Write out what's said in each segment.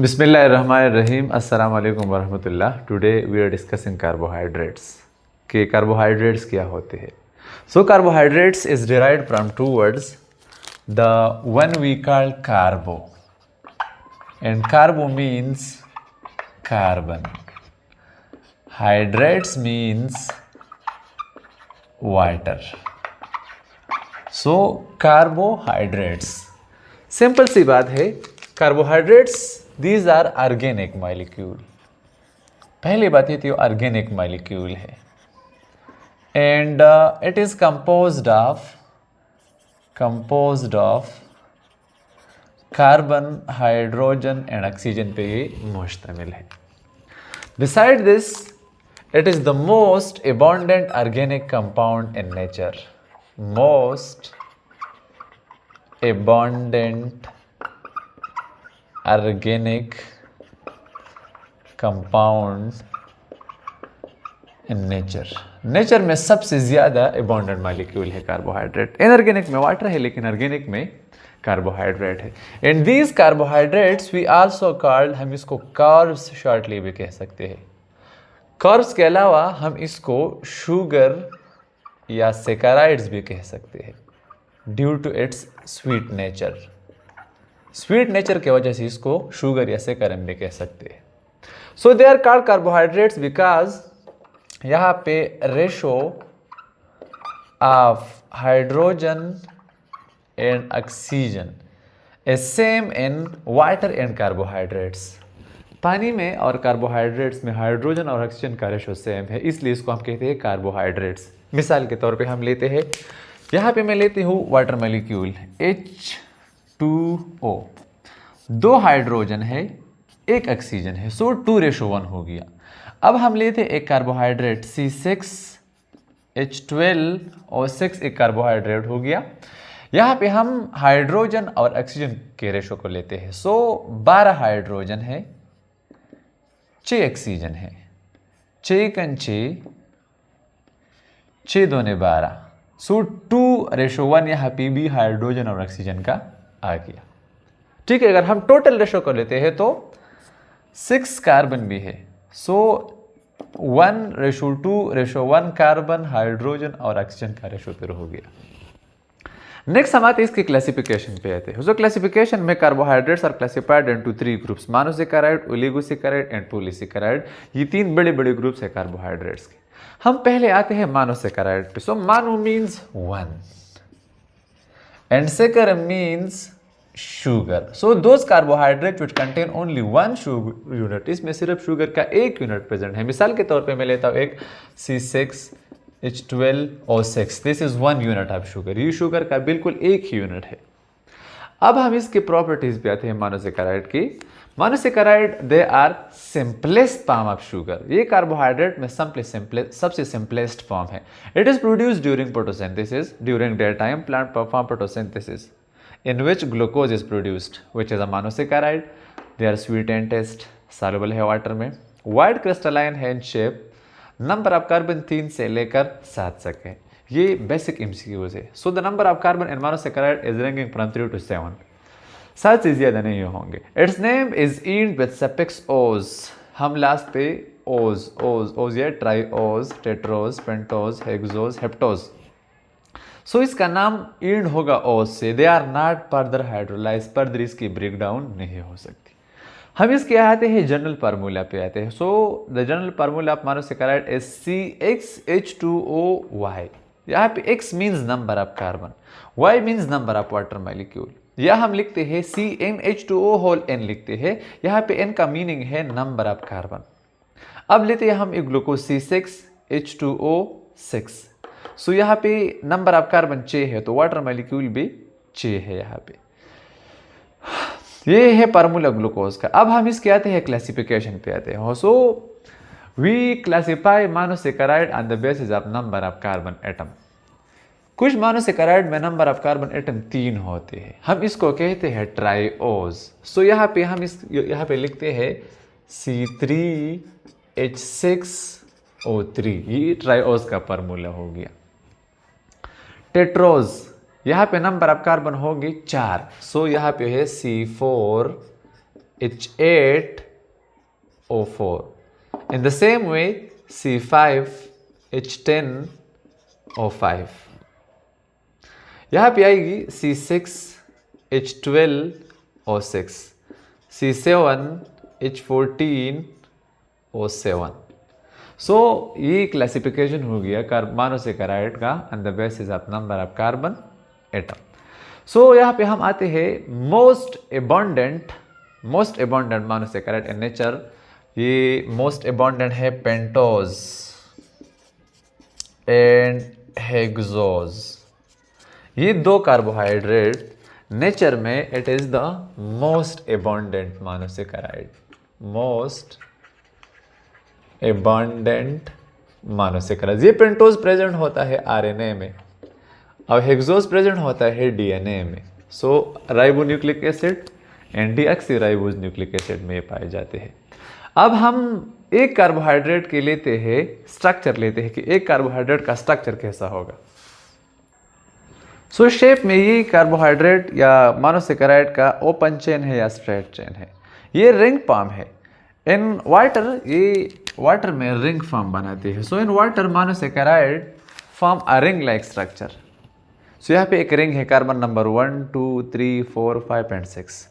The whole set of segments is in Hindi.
Bismillahirrahmanirrahim. Assalamu alaikum warahmatullah. Today we are discussing carbohydrates. कि carbohydrates क्या होते हैं? So carbohydrates is derived from two words. The one we call carbo, and carbo means carbon. Hydrates means water. So carbohydrates. Simple सी बात है. Carbohydrates these are organic molecule. पहली बात ये थी ऑर्गेनिक मॉलिक्यूल है and it is composed of carbon, hydrogen and oxygen पे ये मुश्तमिल है. Beside this it is the most abundant organic compound in nature. मोस्ट abundant organic compound in nature में सबसे ज़्यादा abundant मॉलिक्यूल है कार्बोहाइड्रेट. इनऑर्गेनिक में वाटर है लेकिन ऑर्गेनिक में कार्बोहाइड्रेट है. And these carbohydrates we also called, हम इसको कार्ब्स शॉर्टली भी कह सकते हैं. कार्ब्स के अलावा हम इसको शुगर या सेकाराइड्स भी कह सकते हैं due to its sweet nature. Sweet nature की वजह से इसको शुगर या सेकरम भी कह सकते हैं. So they are called carbohydrates because यहाँ पे ratio of hydrogen and oxygen is same in water and carbohydrates. पानी में और कार्बोहाइड्रेट्स में हाइड्रोजन और ऑक्सीजन का रेशो सेम है, इसलिए इसको हम कहते हैं कार्बोहाइड्रेट्स. मिसाल के तौर पे हम लेते हैं, यहाँ पे मैं लेती हूँ वाटर मॉलिक्यूल H2O. 2 हाइड्रोजन है, 1 ऑक्सीजन है, सो 2:1 हो गया. अब हम लेते एक कार्बोहाइड्रेट C6H12O6, एक कार्बोहाइड्रेट हो गया. यहाँ पे हम हाइड्रोजन और ऑक्सीजन के रेशो को लेते हैं. सो 12 हाइड्रोजन है, 6 ऑक्सीजन है, 6 2 12. सो 2:1 यहाँ पे भी हाइड्रोजन और ऑक्सीजन का आ गया. ठीक है, अगर हम टोटल रेशो को लेते हैं तो 6 कार्बन भी है. सो 1:2:1 कार्बन, हाइड्रोजन और ऑक्सीजन का रेशो फिर हो गया. नेक्स्ट हम आते हैं इसके क्लासिफिकेशन पे आते हैं. सो क्लासिफिकेशन में carbohydrates are classified into 3 groups: monosaccharide, oligosaccharide and polysaccharide. ये 3 बड़े बड़े ग्रुप्स है कार्बोहाइड्रेट्स के. हम पहले आते हैं मोनोसैकेराइड पे. So mono means 1 and saccharum means sugar. So those carbohydrate which contain only 1 sugar unit, इसमें सिर्फ शुगर का 1 यूनिट प्रेजेंट है. मिसाल के तौर पे मैं लेता हूँ एक C6H12O6. This is 1 unit of sugar. ये शुगर का बिल्कुल 1 ही यूनिट है. अब हम इसकी प्रॉपर्टीज पे आते हैं मोनोसैकेराइड की. Monosaccharide they are simplest form of sugar. ये कार्बोहाइड्रेट में सबसे सिंपलेस्ट फॉर्म है. It is produced during photosynthesis. During day time plant perform photosynthesis in which glucose is produced, which is a monosaccharide. They are sweet in taste, soluble है वाटर में, वाइड क्रिस्टलाइन है in shape, number of carbon 3 से लेकर 7 तक है. ये बेसिक MCQs है. So the number of carbon in monosaccharide is ranging from 3 to 7. 7 से ज़्यादा नहीं होंगे. Its name is end with suffix ose. हम लास्ट पे ओज या triose, tetrose, pentose, hexose, heptose. So इसका नाम ईंड होगा ओज से. They are not further hydrolyse, further इसकी ब्रेक डाउन नहीं हो सकती. हम इसके आते हैं जनरल फार्मूला पे आते हैं. So the general formula of monosaccharide is CXH2OY. यहाँ पे X means number of carbon, Y means number of water molecule. या हम लिखते हैं CnH2O लिखते हैं. यहाँ पे N का मीनिंग है नंबर ऑफ कार्बन. अब लेते हैं हम एक ग्लूकोज C6H2O6. सो यहाँ पे नंबर ऑफ कार्बन 6 है तो वाटर मॉलिक्यूल भी 6 है यहाँ पे. ये है फार्मूला ग्लूकोज का. अब हम इसके आते हैं क्लासिफिकेशन पे आते हैं. So we classify monosaccharide on the basis of number of carbon atom. कुछ मोनोसैकेराइड में नंबर ऑफ कार्बन एटम 3 होते हैं. हम इसको कहते हैं ट्राइओज. सो यहाँ पे हम यहाँ पे लिखते हैं C3H6O3. ये ट्राइओज का फार्मूला हो गया. टेट्रोज, यहाँ पे नंबर ऑफ कार्बन होगी 4. सो यहाँ पे है C4 H8O4. In the same way, C5H10O5. यहाँ पे आएगी C6H12O6, C7H14O7. सो ये क्लासिफिकेशन हो गया मोनोसेकेराइड का on the basis of number of carbon atom. So यहाँ पे हम आते हैं most abundant monosaccharide in nature. ये मोस्ट एबंडेंट है पेंटोज एंड हेक्सोज. ये दो कार्बोहाइड्रेट नेचर में it is the most abundant monosaccharide. Most abundant monosaccharide. ये पेंटोज प्रेजेंट होता है आरएनए में और हेक्सोज प्रेजेंट होता है डीएनए में. So ribonucleic acid and deoxyribose nucleic acid में पाए जाते हैं. अब हम एक कार्बोहाइड्रेट के लेते हैं स्ट्रक्चर लेते हैं कि एक कार्बोहाइड्रेट का स्ट्रक्चर कैसा होगा. सो शेप में ये कार्बोहाइड्रेट या मोनोसेकेराइड का ओपन चेन है या स्ट्रेट चेन है. ये रिंग फॉर्म है. इन वाटर ये वाटर में रिंग फॉर्म बनाते हैं. So in water monosaccharide form a ring like structure. So यहाँ पे एक रिंग है कार्बन नंबर 1 2 3 4 5 एंड 6.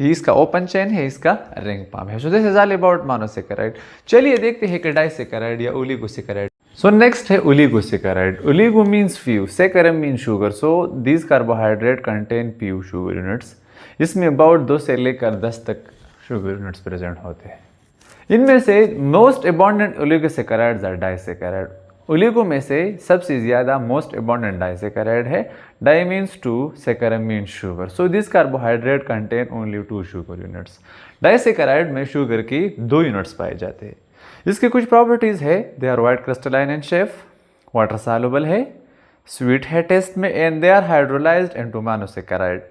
ये इसका ओपन चेन है, इसका रिंग फॉर्म है. So this is all about monosaccharide. चलिए देखते हैं कि डाइसेकेराइड या ओलिगोसेकेराइड. सो नेक्स्ट है oligosaccharide. Oligo means few, saccharum means sugar. So these carbohydrate contain few sugar units. इसमें अबाउट 2 से लेकर 10 तक शुगर यूनिट्स प्रेजेंट होते हैं. इनमें से most abundant oligosaccharides are disaccharide. Oligo में से सबसे ज्यादा मोस्ट अबंडेंट डाइसेकेराइड है. Di means 2, saccharum means sugar. So this carbohydrate contain only 2 sugar units. Disaccharide में शुगर की 2 यूनिट्स पाए जाते हैं. इसके कुछ प्रॉपर्टीज है. They are white crystalline in shape, water soluble है, स्वीट है टेस्ट में, and they are hydrolysed into monosaccharide.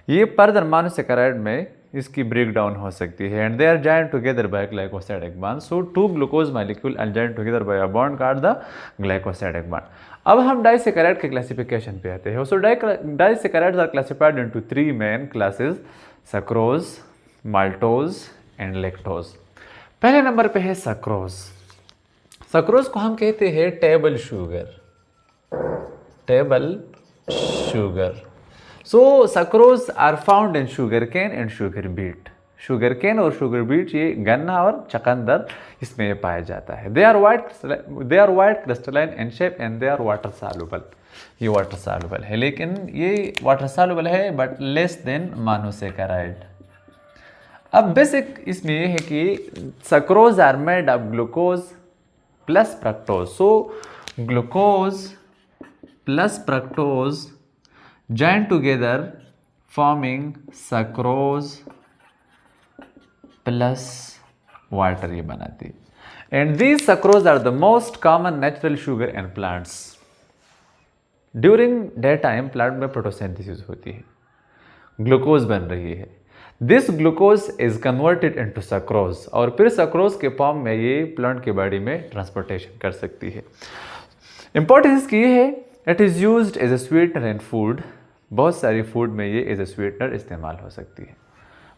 ये फर्दर मोनोसेकेराइड में इसकी ब्रेक डाउन हो सकती है. And they are joined together by glycosidic bond. So 2 glucose molecule are joined together by a bond called the glycosidic bond. अब हम डाइसेकेराइड के क्लासिफिकेशन पे आते हैं. So disaccharides are classified into 3 main classes: sucrose, maltose and lactose. पहले नंबर पे है सक्रोज. सक्रोज को हम कहते हैं table sugar. Table sugar. So sucrose are found in sugar cane and sugar beet. Sugar cane और शुगर बीट, ये गन्ना और चकंदर, इसमें ये पाया जाता है. They are white crystalline in shape and they are water soluble. ये वाटर सॉल्युबल है, लेकिन ये वाटर सॉल्युबल है बट लेस देन मोनोसेकेराइड. अब बेसिक इसमें यह है कि sucrose are made of glucose plus fructose. So glucose plus fructose joined together forming sucrose plus water ये बनाती. And these sucrose are the most common natural sugar in plants. During daytime plant में photosynthesis होती है, ग्लूकोज बन रही है. This glucose is converted into sucrose और फिर sucrose के फॉर्म में ये प्लांट के बॉडी में ट्रांसपोर्टेशन कर सकती है. इंपॉर्टेंस की है, it is used as a sweetener in food. बहुत सारी फूड में ये एज ए स्वीटनर इस्तेमाल हो सकती है.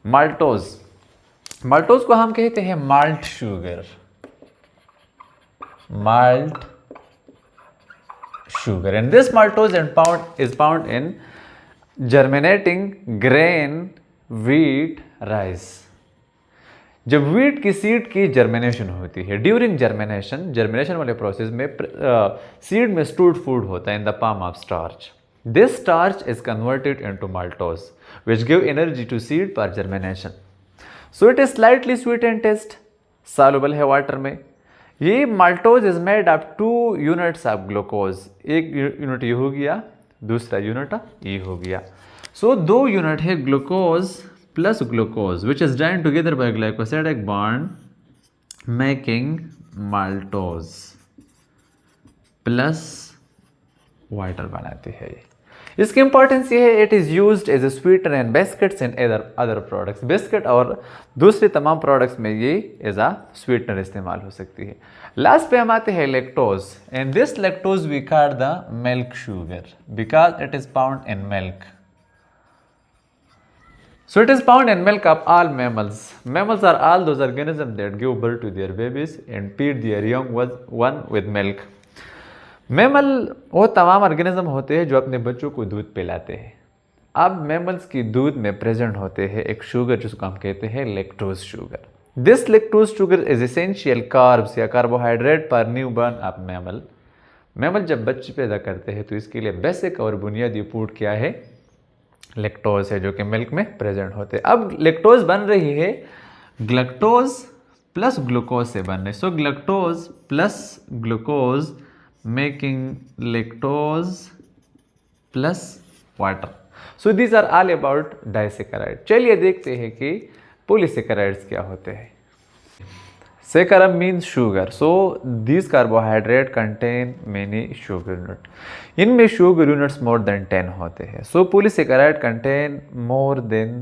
माल्टोज. माल्टोज को हम कहते हैं malt sugar. Malt sugar. And this maltose is found in germinating grain, wheat, rice. जब व्हीट की सीड की जर्मिनेशन होती है, ड्यूरिंग जर्मिनेशन वाले प्रोसेस में सीड में स्टोर्ड फूड होता है in the form of starch. This starch is converted into maltose which give energy to seed for germination. So it is slightly sweet in taste, soluble है वाटर में. ये maltose is made of 2 units of glucose. एक यूनिट ये हो गया, दूसरा यूनिट ये हो गया. सो 2 यूनिट है glucose plus glucose which is joined together by glycosidic bond making maltose plus water बनाती है. इसकी इंपॉर्टेंस ये है, it is used as a sweetener in biscuits and other products. Biscuit और दूसरे तमाम प्रोडक्ट्स में ये एज अ स्वीटनर इस्तेमाल हो सकती है. लास्ट पे हम आते हैं lactose. And this lactose we call the milk sugar because it is found in milk. So it is found in milk of all mammals. Mammals are all those organisms that give birth to their babies and feed their young one with milk. Mammal वो तमाम ऑर्गेनिज्म होते हैं जो अपने बच्चों को दूध पिलाते हैं। अब मैमल्स की दूध में प्रेजेंट होते हैं एक शुगर जिसको हम कहते हैं lactose sugar. This lactose sugar is essential carbs या कार्बोहाइड्रेट पर न्यूबॉर्न ऑफ मैमल। मैमल जब बच्चे पैदा करते हैं तो इसके लिए बेसिक और बुनियादी फूड क्या है? लैक्टोज है, जो कि मिल्क में प्रेजेंट होते हैं। अब लैक्टोज बन रही है ग्लूकोज प्लस ग्लूकोज से बन रही। So glucose plus glucose making lactose plus water. So these are all about disaccharide. चलिए देखते हैं कि पॉलीसेकेराइड्स क्या होते हैं। Saccharum means sugar. So these carbohydrate contain many sugar units. इनमें sugar units more than 10 होते हैं। So polysaccharide contain more than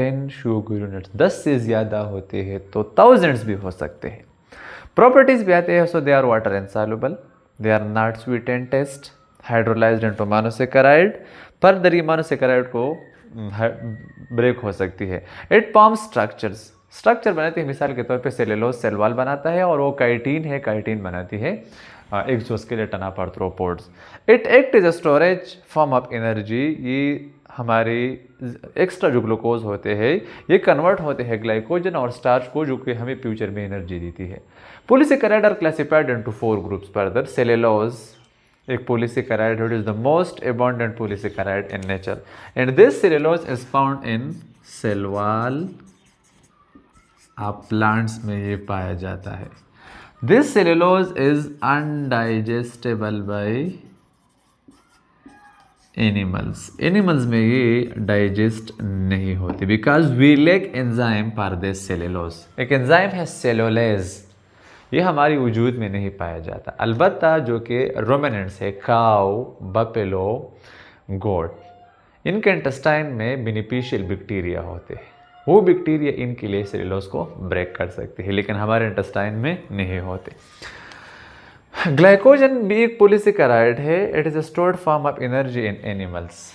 10 sugar units. 10 से ज़्यादा होते हैं तो thousands भी हो सकते हैं। Properties भी आते हैं। So they are water insoluble. They are not sweet in taste. Hydrolyzed into monosaccharide. Further ये monosaccharide को ब्रेक हो सकती है। It forms स्ट्रक्चर बनाती है। मिसाल के तौर पे सेलुलोज सेल वॉल बनाता है और वो काइटिन है, काइटिन बनाती है exoskeleton of arthropods. It act is a storage form of energy. ये हमारी एक्स्ट्रा जो ग्लूकोज होते हैं ये कन्वर्ट होते हैं ग्लाइकोजन और स्टार्च को, जो कि हमें फ्यूचर में एनर्जी देती है। Polysaccharide are classified into 4 groups further. Cellulose एक polysaccharide, it is the most abundant polysaccharide in nature and this cellulose is found in cell wall of plants में ये पाया जाता है। This cellulose is indigestible by animals में ये डाइजेस्ट नहीं होती because we lack enzyme for this cellulose. एक एंजाइम है सेलुलेज, ये हमारी वजूद में नहीं पाया जाता। अलबत्ता जो कि रोमिनेंट्स है, काऊ, बफेलो, गोट, इनके इंटेस्टाइन में बेनिफिशियल बैक्टीरिया होते हैं। वो बैक्टीरिया इनके लिए सेलुलोज को ब्रेक कर सकती है, लेकिन हमारे इंटेस्टाइन में नहीं होते। ग्लाइकोजन भी एक पॉलीसेकेराइड है। It is a stored form of energy in animals.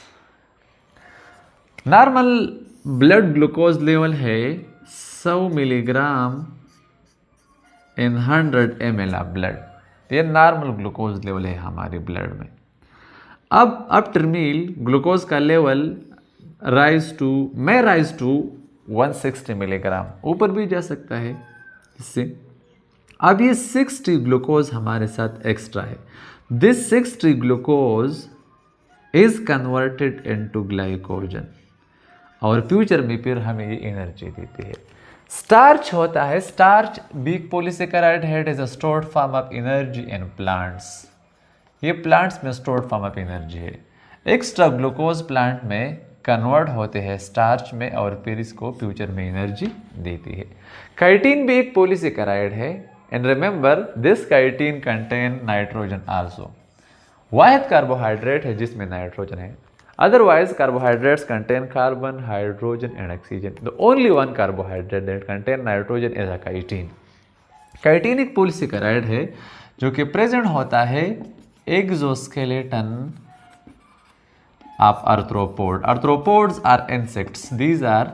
Normal blood glucose level है 100 milligram in 100 ml of blood. ये नॉर्मल ग्लूकोज लेवल है हमारे ब्लड में। अब आफ्टर मील ग्लूकोज का लेवल राइज टू 160 मिलीग्राम, ऊपर भी जा सकता है इससे। अब ये 60 ग्लूकोज हमारे साथ एक्स्ट्रा है। This 60 glucose is converted into glycogen और फ्यूचर में फिर हमें ये एनर्जी देती है। स्टार्च होता है, स्टार्च भी पॉलीसेकेराइड है। It is a stored form of energy in plants. ये प्लांट्स में स्टोर्ड फॉर्म ऑफ एनर्जी है। एक्स्ट्रा ग्लूकोज प्लांट में कन्वर्ट होते हैं स्टार्च में और फिर इसको फ्यूचर में एनर्जी देती है। काइटिन भी एक पॉलीसेकेराइड है and remember this chitin contain nitrogen also. Wahid carbohydrate है जिसमें नाइट्रोजन है। Otherwise carbohydrates contain carbon, hydrogen and oxygen. The only one carbohydrate that contain nitrogen is a chitin. Chitin एक पॉलीसेकेराइड है जो कि प्रेजेंट होता है exoskeleton of arthropod. Arthropods are insects. These are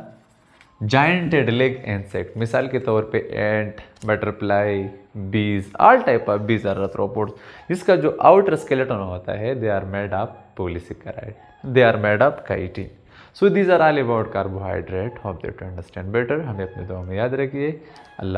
gianted leg insect. मिसाल के तौर पे ant, butterfly, bees, all type of bees are arthropods. इसका जो आउटर स्केलेटन होता है they are made of polysaccharide, they are made of chitin. So these are all about carbohydrate. Hope that you understand better. हमें अपने दुआ में याद रखिए। अल्लाह